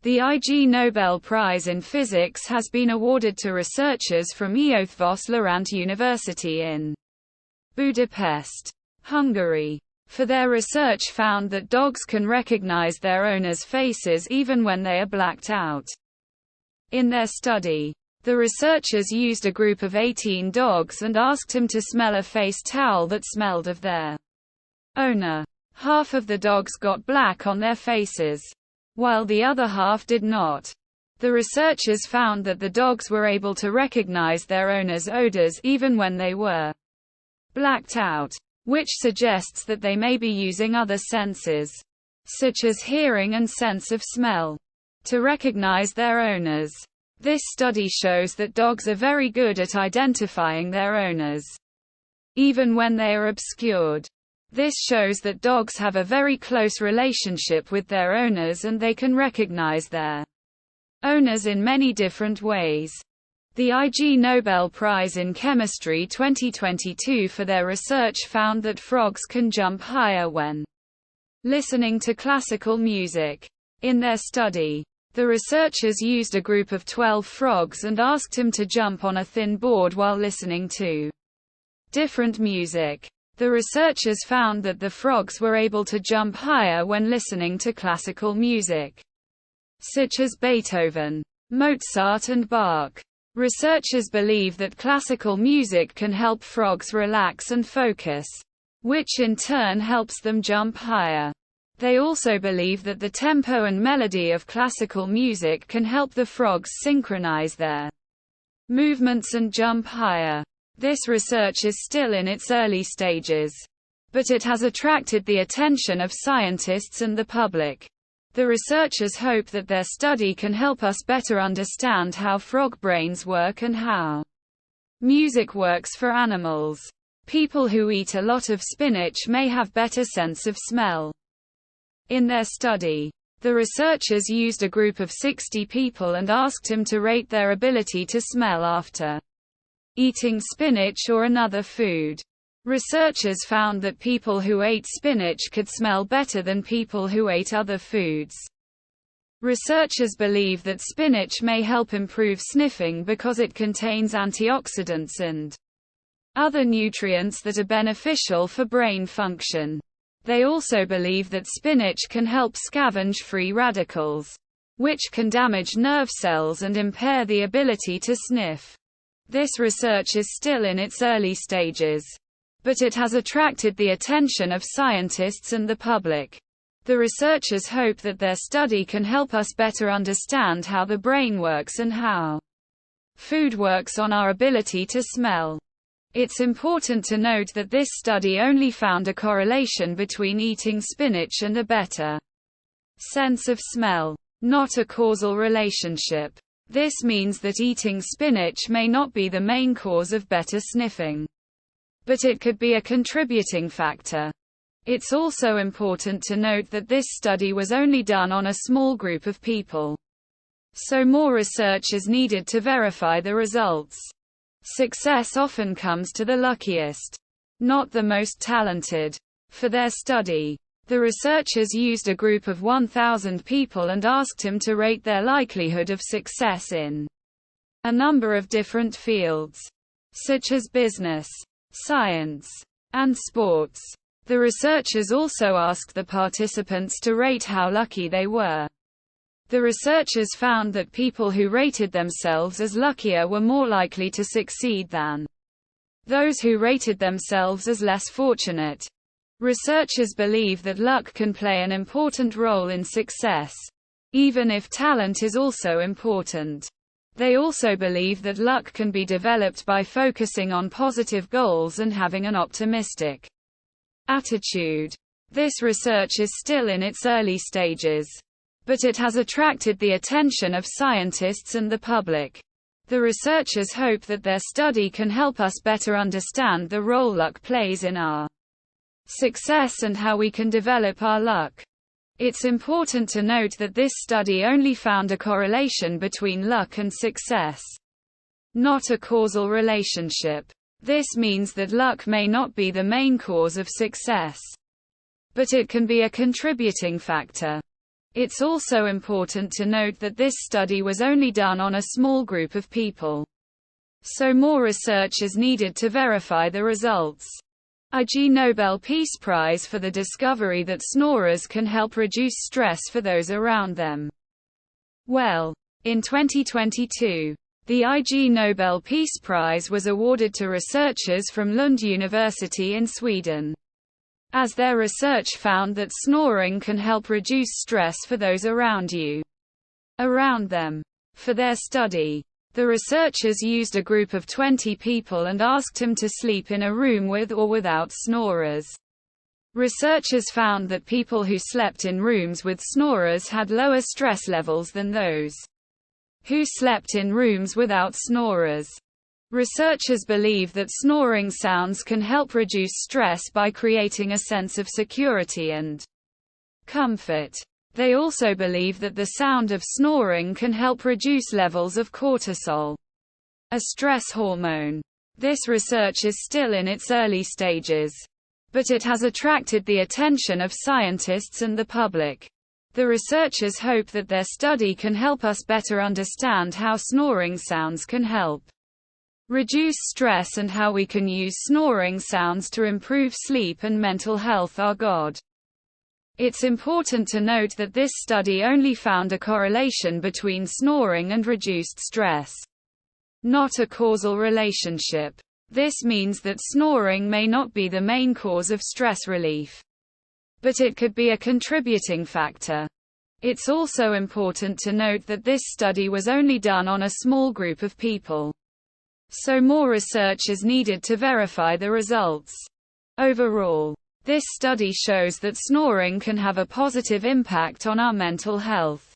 The Ig Nobel Prize in Physics has been awarded to researchers from Eötvös Loránd University in Budapest, Hungary, for their research found that dogs can recognize their owners' faces even when they are blacked out. In their study, the researchers used a group of 18 dogs and asked them to smell a face towel that smelled of their owner. Half of the dogs got black on their faces, while the other half did not. The researchers found that the dogs were able to recognize their owners' odors even when they were blacked out, which suggests that they may be using other senses, such as hearing and sense of smell, to recognize their owners. This study shows that dogs are very good at identifying their owners, even when they are obscured. This shows that dogs have a very close relationship with their owners and they can recognize their owners in many different ways. The Ig Nobel Prize in Chemistry 2022 for their research found that frogs can jump higher when listening to classical music. In their study, the researchers used a group of 12 frogs and asked them to jump on a thin board while listening to different music. The researchers found that the frogs were able to jump higher when listening to classical music, such as Beethoven, Mozart and Bach. Researchers believe that classical music can help frogs relax and focus, which in turn helps them jump higher. They also believe that the tempo and melody of classical music can help the frogs synchronize their movements and jump higher. This research is still in its early stages, but it has attracted the attention of scientists and the public. The researchers hope that their study can help us better understand how frog brains work and how music works for animals. People who eat a lot of spinach may have better sense of smell. In their study, the researchers used a group of 60 people and asked them to rate their ability to smell after eating spinach or another food. Researchers found that people who ate spinach could smell better than people who ate other foods. Researchers believe that spinach may help improve sniffing because it contains antioxidants and other nutrients that are beneficial for brain function. They also believe that spinach can help scavenge free radicals, which can damage nerve cells and impair the ability to sniff. This research is still in its early stages, but it has attracted the attention of scientists and the public. The researchers hope that their study can help us better understand how the brain works and how food works on our ability to smell. It's important to note that this study only found a correlation between eating spinach and a better sense of smell, not a causal relationship. This means that eating spinach may not be the main cause of better sniffing, but it could be a contributing factor. It's also important to note that this study was only done on a small group of people, so more research is needed to verify the results. Success often comes to the luckiest, not the most talented. For their study, the researchers used a group of 1,000 people and asked them to rate their likelihood of success in a number of different fields, such as business, science, and sports. The researchers also asked the participants to rate how lucky they were. The researchers found that people who rated themselves as luckier were more likely to succeed than those who rated themselves as less fortunate. Researchers believe that luck can play an important role in success, even if talent is also important. They also believe that luck can be developed by focusing on positive goals and having an optimistic attitude. This research is still in its early stages, but it has attracted the attention of scientists and the public. The researchers hope that their study can help us better understand the role luck plays in our success and how we can develop our luck. It's important to note that this study only found a correlation between luck and success, not a causal relationship. This means that luck may not be the main cause of success, but it can be a contributing factor. It's also important to note that this study was only done on a small group of people. So more research is needed to verify the results. Ig Nobel Peace Prize for the discovery that snorers can help reduce stress for those around them. Well, in 2022, the Ig Nobel Peace Prize was awarded to researchers from Lund University in Sweden, as their research found that snoring can help reduce stress for those around them. For their study, the researchers used a group of 20 people and asked them to sleep in a room with or without snorers. Researchers found that people who slept in rooms with snorers had lower stress levels than those who slept in rooms without snorers. Researchers believe that snoring sounds can help reduce stress by creating a sense of security and comfort. They also believe that the sound of snoring can help reduce levels of cortisol, a stress hormone. This research is still in its early stages, but it has attracted the attention of scientists and the public. The researchers hope that their study can help us better understand how snoring sounds can help reduce stress and how we can use snoring sounds to improve sleep and mental health. It's important to note that this study only found a correlation between snoring and reduced stress, not a causal relationship. This means that snoring may not be the main cause of stress relief, but it could be a contributing factor. It's also important to note that this study was only done on a small group of people. So more research is needed to verify the results. Overall, this study shows that snoring can have a positive impact on our mental health.